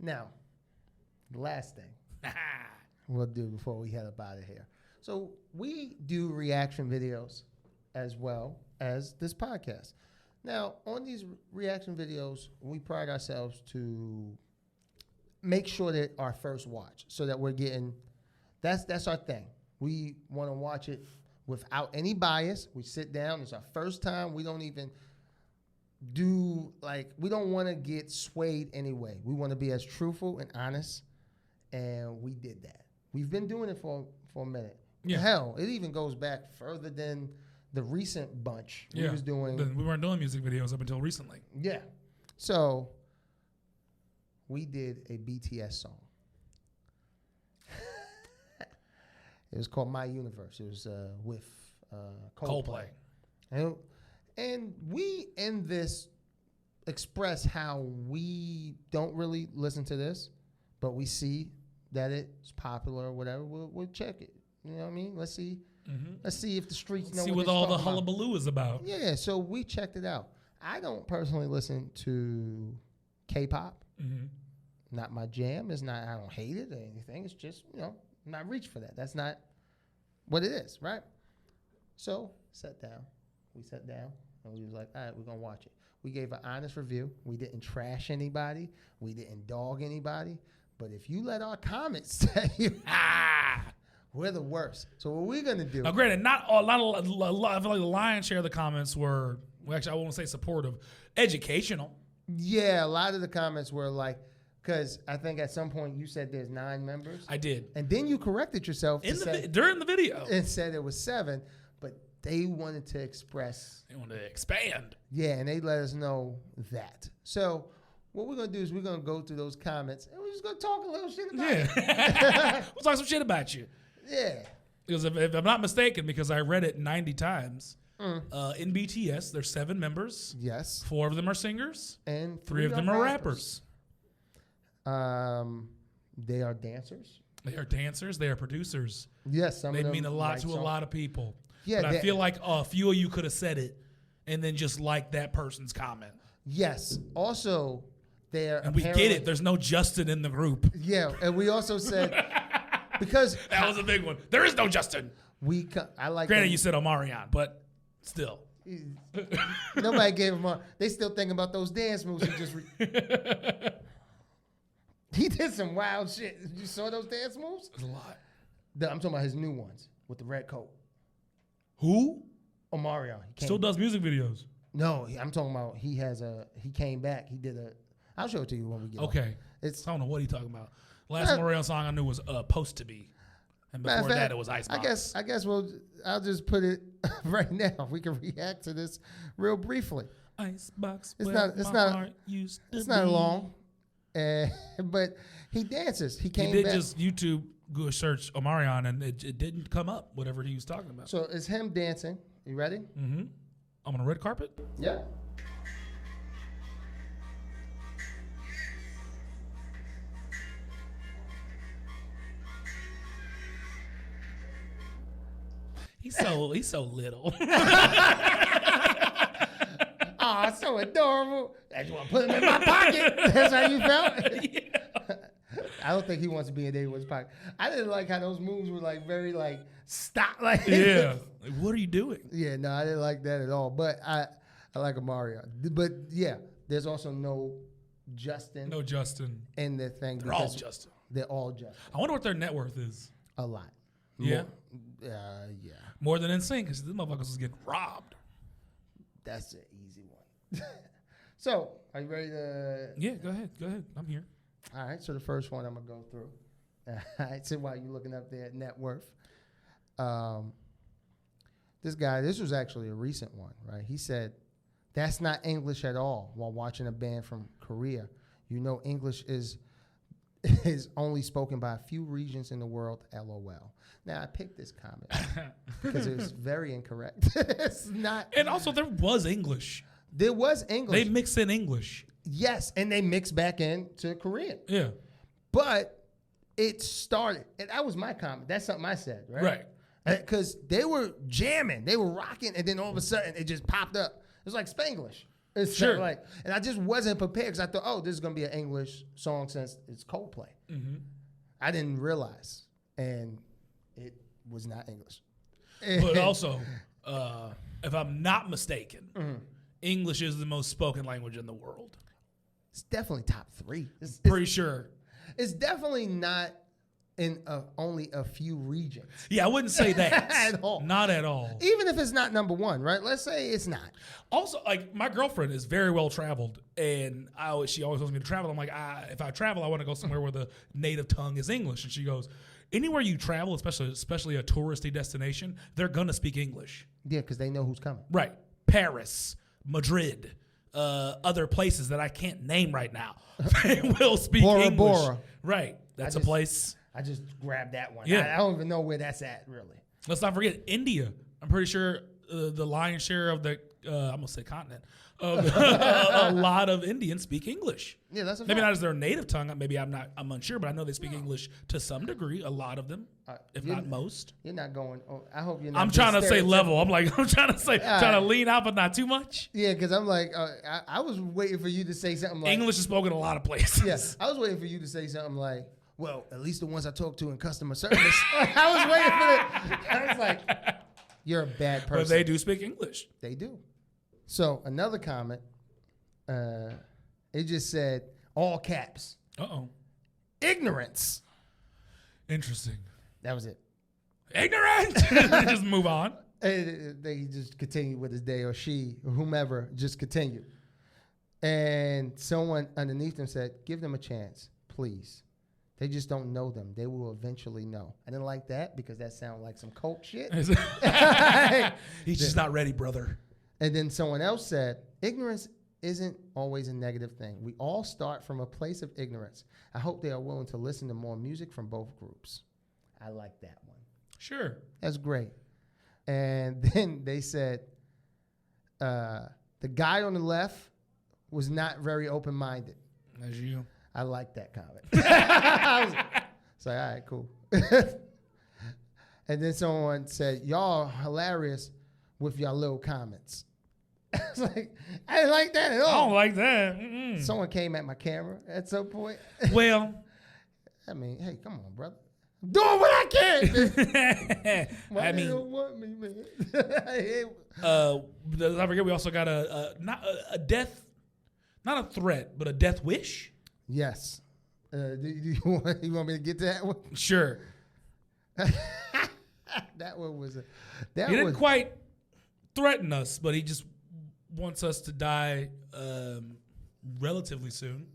Now, the last thing we'll do before we head up out of here. So we do reaction videos as well as this podcast. Now, on these reaction videos, we pride ourselves to make sure that our first watch, so that we're getting, that's our thing. We want to watch it without any bias. We sit down. It's our first time. We don't even we don't want to get swayed anyway. We want to be as truthful and honest, and we did that. We've been doing it for a minute. Yeah. Hell, it even goes back further than the recent bunch. We weren't doing music videos up until recently. Yeah. So we did a BTS song. It was called My Universe. It was with Coldplay. And we in this express how we don't really listen to this, but we see that it's popular or whatever. We'll check it. You know what I mean? Let's see. Mm-hmm. Let's see if the streets know what all the hullabaloo is about. Yeah, so we checked it out. I don't personally listen to K-pop. Mm-hmm. Not my jam. It's not. I don't hate it or anything. It's just, I'm not reach for that. That's not what it is, right? So we sat down, and we was like, all right, we're going to watch it. We gave an honest review. We didn't trash anybody. We didn't dog anybody. But if you let our comments tell you, we're the worst. So what we're going to do. Now, granted, not a lot. I feel like the lion's share of the comments were, actually, I won't say supportive, educational. Yeah, a lot of the comments were like, because I think at some point you said there's 9 members. I did. And then you corrected yourself during the video. And said it was 7. But they wanted to express. They wanted to expand. Yeah, and they let us know that. So what we're going to do is we're going to go through those comments, and we're just going to talk a little shit about it. We'll talk some shit about you. Yeah. Because if I'm not mistaken, because I read it 90 times, in BTS, there's 7 members. Yes. 4 of them are singers. And 3 of them are rappers. They are dancers. They are dancers. They are producers. Yes. They mean a lot to a lot of people. Yeah. But I feel like a few of you could have said it and then just liked that person's comment. Yes. Also, and we get it. There's no Justin in the group. Yeah. And we also said, because that was a big one. There is no Justin. I like. Granted, you said Omarion, but still. Nobody gave him they still thinking about those dance moves he just he did some wild shit. You saw those dance moves? There's a lot. I'm talking about his new ones with the red coat. Who? Omarion. Still does music videos. No, I'm talking about he came back. He did I'll show it to you when we get okay. I don't know what he's talking about. Last Omarion song I knew was Supposed to Be. And before that, it was Icebox. I guess I'll just put it right now. We can react to this real briefly. Icebox. It's not long, but he dances. He came back. He did just YouTube go search Omarion, and it didn't come up. Whatever he was talking about. So it's him dancing. You ready? Mm-hmm. I'm on a red carpet. Yeah. He's so little. Oh, it's so adorable. I just want to put him in my pocket. That's how you felt? Yeah. I don't think he wants to be in anyone's pocket. I didn't like how those moves were like very like stop. Like yeah. Like, what are you doing? Yeah, no, I didn't like that at all. But I like Omarion. But yeah, there's also no Justin. No Justin. In the thing. They're all Justin. They're all Justin. I wonder what their net worth is. A lot. Yeah. Yeah. More than NSYNC, because these motherfuckers was getting robbed. That's an easy one. So, are you ready to? Yeah, go ahead. I'm here. All right. So the first one I'm gonna go through. All right. So while you're looking up their net worth, this was actually a recent one, right? He said, "That's not English at all." While watching a band from Korea, English is only spoken by a few regions in the world. LOL. Now I picked this comment because it was very incorrect. It's not. And also, there was English. There was English. They mix in English. Yes, and they mix back into Korean. Yeah. But it started, and that was my comment. That's something I said, right? Right. Because they were jamming, they were rocking, and then all of a sudden it just popped up. It was like Spanglish. It's sure. Like, and I just wasn't prepared because I thought, oh, this is going to be an English song since it's Coldplay. Mm-hmm. I didn't realize, and it was not English. But also, if I'm not mistaken, English is the most spoken language in the world. It's definitely top 3. It's pretty sure. It's definitely not in only a few regions. Yeah, I wouldn't say that. At all. Not at all. Even if it's not number 1, right? Let's say it's not. Also, like, my girlfriend is very well traveled, and she always wants me to travel. I'm like, if I travel, I want to go somewhere where the native tongue is English. And she goes, anywhere you travel, especially a touristy destination, they're going to speak English. Yeah, because they know who's coming. Right. Paris, Madrid, other places that I can't name right now. They will speak Bora English. Bora. Right. That's a place. I just grabbed that one. Yeah. I don't even know where that's at, really. Let's not forget India. I'm pretty sure the lion's share of the, I'm going to say continent, a lot of Indians speak English. Yeah, that's a maybe fact. not as their native tongue. Maybe I'm unsure, but I know they speak English to some degree. A lot of them, if not most. You're not going. Oh, I hope you're not. I'm trying to say level. I'm trying to lean out, but not too much. Yeah, because I'm like, I was waiting for you to say something like English is spoken in a lot of places. Yes, I was waiting for you to say something like, well, at least the ones I talked to in customer service. I was waiting for it. I was like, you're a bad person. But they do speak English. They do. So another comment, it just said, all caps. Uh-oh. Ignorance. Interesting. That was it. Ignorant. Just move on. They just continued with his day, or she, or whomever, just continued. And someone underneath them said, give them a chance, please. They just don't know them. They will eventually know. I didn't like that because that sounded like some cult shit. He's just not ready, brother. And then someone else said, ignorance isn't always a negative thing. We all start from a place of ignorance. I hope they are willing to listen to more music from both groups. I like that one. Sure. That's great. And then they said, the guy on the left was not very open-minded. As you. I like that comment. I was like, all right, cool. And then someone said, y'all are hilarious with your little comments. I was like, I didn't like that at all. I don't like that. Mm-mm. Someone came at my camera at some point. Well. I mean, hey, come on, brother. I'm doing what I can. Why they don't want me, man? I forget, we also got not a death, not a threat, but a death wish. Yes. Do you want me to get to that one? Sure. That one was he didn't quite threaten us, but he just wants us to die relatively soon.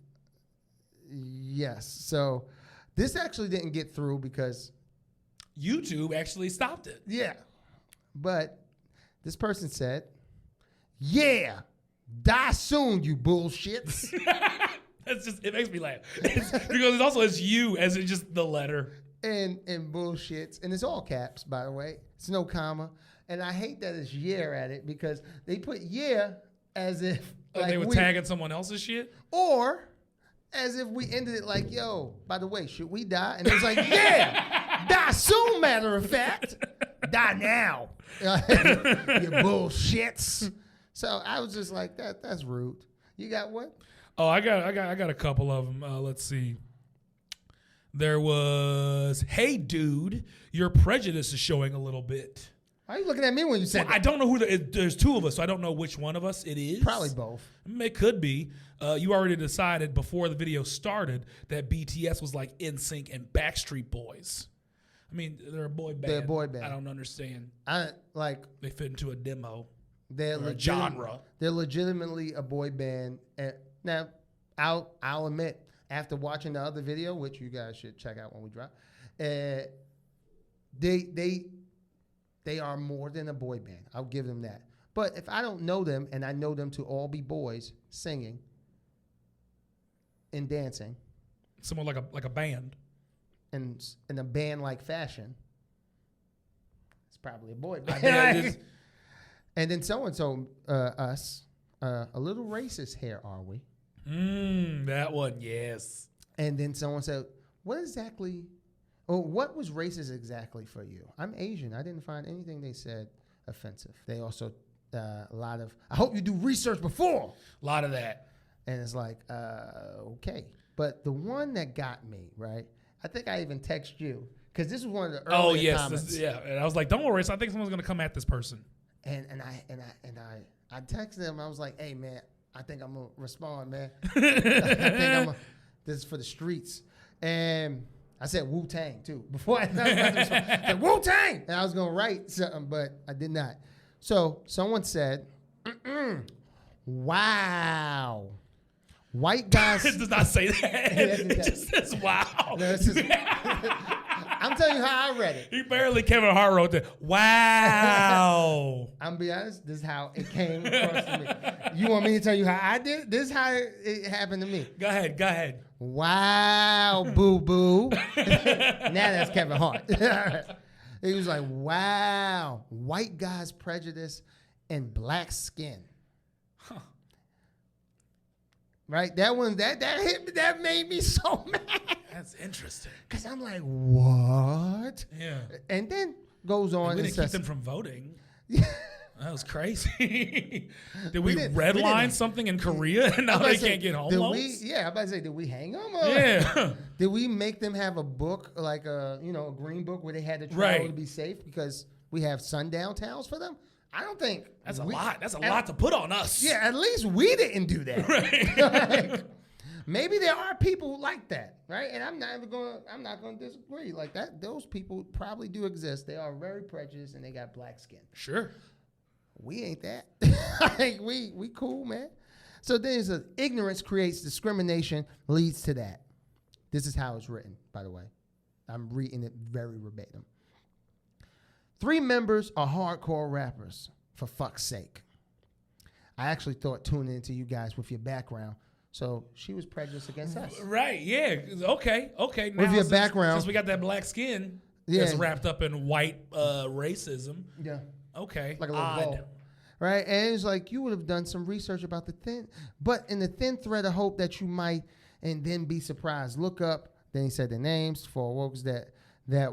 Yes. So this actually didn't get through because YouTube actually stopped it. Yeah. But this person said, yeah, die soon, you bullshits. That's just, it makes me laugh. Because it's you as in just the letter. And bullshits. And it's all caps, by the way. It's no comma. And I hate that it's yeah at it because they put yeah as if like they were tagging someone else's shit? Or as if we ended it like, yo, by the way, should we die? And it's like, yeah, die soon, matter of fact. Die now. You bullshits. So I was just like, that's rude. You got what? Oh, I got a couple of them. Let's see. There was, hey, dude, your prejudice is showing a little bit. Why are you looking at me when you said that? I don't know who there's two of us, so I don't know which one of us it is. Probably both. It could be. You already decided before the video started that BTS was like NSYNC and Backstreet Boys. I mean, they're a boy band. They're a boy band. I don't understand. They fit into a demo. They're a genre. They're legitimately a boy band. And now, I'll admit, after watching the other video, which you guys should check out when we drop, they are more than a boy band. I'll give them that. But if I don't know them and I know them to all be boys singing and dancing, someone like a band, and in a band-like fashion, it's probably a boy band. And then someone told us, a little racist here, are we? That one, yes. And then someone said, what was racist exactly for you? I'm Asian. I didn't find anything they said offensive. They also a lot of, I hope you do research before. A lot of that. And it's like, okay. But the one that got me, right? I think I even text you because this was one of the earlier comments. And I was like, don't worry. So I think someone's gonna come at this person. And I texted him. I was like, hey man, I think I'm gonna respond, man. This is for the streets. And I said Wu-Tang too before I said Wu-Tang, and I was gonna write something, but I did not. So someone said, "Wow, white guys." It does not say that. It just says wow. No, I'm telling you how I read it. He barely Kevin Hart wrote that. Wow. I'm gonna be honest. This is how it came across to me. You want me to tell you how I did it? This is how it happened to me. Go ahead. Wow, boo boo. Now that's Kevin Hart. He was like, wow, white guys' prejudice and black skin. Huh. Right? That hit me, that made me so mad. That's interesting. Because I'm like, what? Yeah. And then goes on and and didn't says, keep them from voting. That was crazy. Did we redline something in Korea and now they can't get home loans? I'm about to say, did we hang them? Yeah. Did we make them have a book, like a green book where they had to travel to be safe because we have sundown towns for them? I don't think. That's a lot. That's a lot to put on us. Yeah, at least we didn't do that. Right. Maybe there are people like that, right? And I'm not going to disagree. Like that, those people probably do exist. They are very prejudiced and they got black skin. Sure. We ain't that. Like we cool, man. So then it says, ignorance creates discrimination, leads to that. This is how it's written, by the way. I'm reading it very verbatim. 3 members are hardcore rappers, for fuck's sake. I actually thought tuning into you guys with your background. So she was prejudiced against us. Right, yeah. Okay. Now, with your background. Since we got that black skin that's wrapped up in white racism. Yeah. Okay. Like a little ball. Right? And it's like you would have done some research about the thin, but in the thin thread of hope that you might and then be surprised. Look up, then he said the names for works that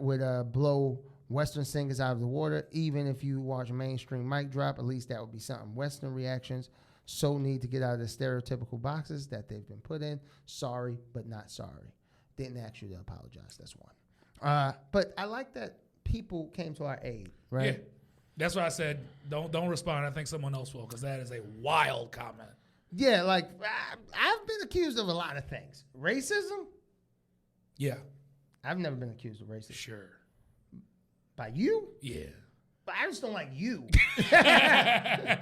would blow Western singers out of the water. Even if you watch mainstream mic drop, at least that would be something. Western reactions so need to get out of the stereotypical boxes that they've been put in. Sorry, but not sorry. Didn't ask you to apologize. That's one. But I like that people came to our aid, right? Yeah. That's why I said don't respond. I think someone else will, because that is a wild comment. Yeah, like I've been accused of a lot of things. Racism? Yeah. I've never been accused of racism. Sure. By you? Yeah. But I just don't like you. He's not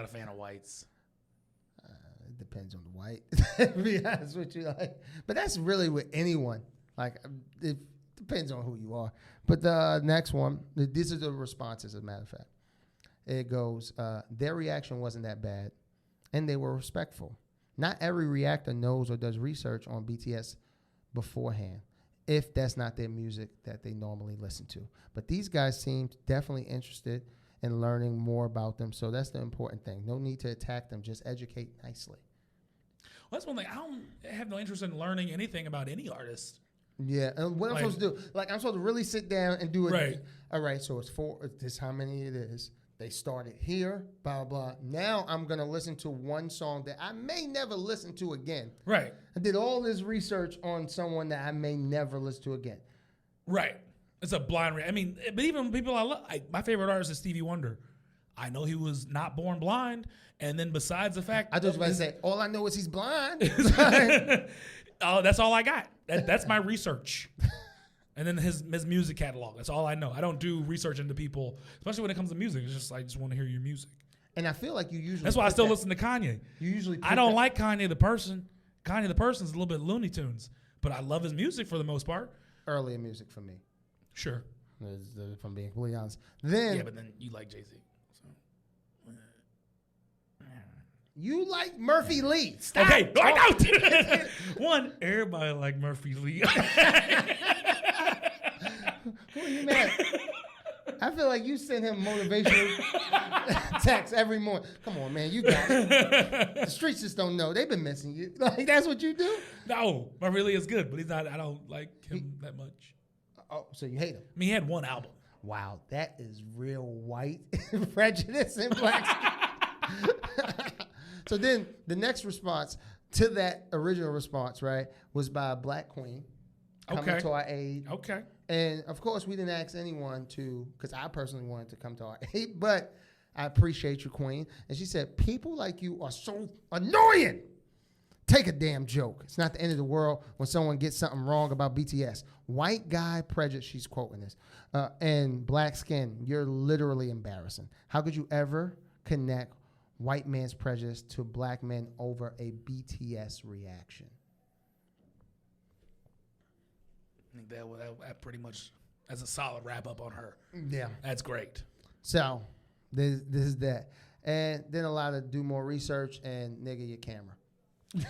a fan of whites. It depends on the white, to be honest with you. But that's really with anyone. Like, it depends on who you are. But the next one, these are the responses, as a matter of fact. It goes, their reaction wasn't that bad, and they were respectful. Not every reactor knows or does research on BTS beforehand, if that's not their music that they normally listen to. But these guys seemed definitely interested in learning more about them, so that's the important thing. No need to attack them, just educate nicely. Well, that's one thing. I don't have no interest in learning anything about any artist. Yeah, and what I'm supposed to do, like I'm supposed to really sit down and do it. Right. All right, so it's 4, this is how many it is. They started here, blah, blah. Now I'm going to listen to one song that I may never listen to again. Right. I did all this research on someone that I may never listen to again. Right. It's a blind I mean, but even people I love, my favorite artist is Stevie Wonder. I know he was not born blind, and then besides the fact... I just about to say, all I know is he's blind. Oh, that's all I got. That's my research. And then his music catalog. That's all I know. I don't do research into people, especially when it comes to music. It's just I just want to hear your music. And I feel like you usually... That's why I still listen to Kanye. You usually... I don't like Kanye the person. Kanye the person is a little bit Looney Tunes, but I love his music for the most part. Earlier music for me. Sure. If I'm being completely honest. Then... Yeah, but then you like Jay-Z. You like Murphy Lee. Stop. Okay. I know. One, everybody like Murphy Lee. Who are you mad at? I feel like you send him motivational texts every morning. Come on, man. You got it. The streets just don't know. They've been missing you. Like, that's what you do? No. Murphy Lee is good, but he's not. I don't like him that much. Oh, so you hate him? I mean, he had one album. wow, that is real white prejudice in blacks. So then the next response to that original response, right, was by a black queen coming to our aid. Okay. And of course, we didn't ask anyone to, because I personally wanted to come to our aid, but I appreciate you, queen. And she said, people like you are so annoying. Take a damn joke. It's not the end of the world when someone gets something wrong about BTS. White guy prejudice, she's quoting this, and black skin, you're literally embarrassing. How could you ever connect white man's prejudice to black men over a BTS reaction? I think that pretty much, that's a solid wrap up on her. Yeah. That's great. So this is that. And then a lot of do more research and nigga your camera.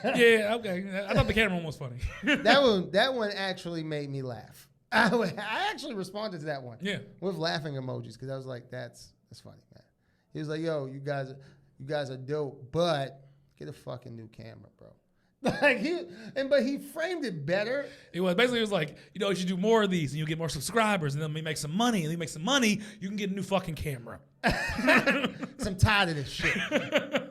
Yeah, okay. I thought the camera one was funny. that one actually made me laugh. I actually responded to that one. Yeah. With laughing emojis because I was like, that's funny, man. He was like, yo, you guys are dope, but get a fucking new camera, bro. Like but he framed it better. It was like, you should do more of these and you'll get more subscribers and then we make some money. And then you make some money, you can get a new fucking camera. I'm tired of this shit.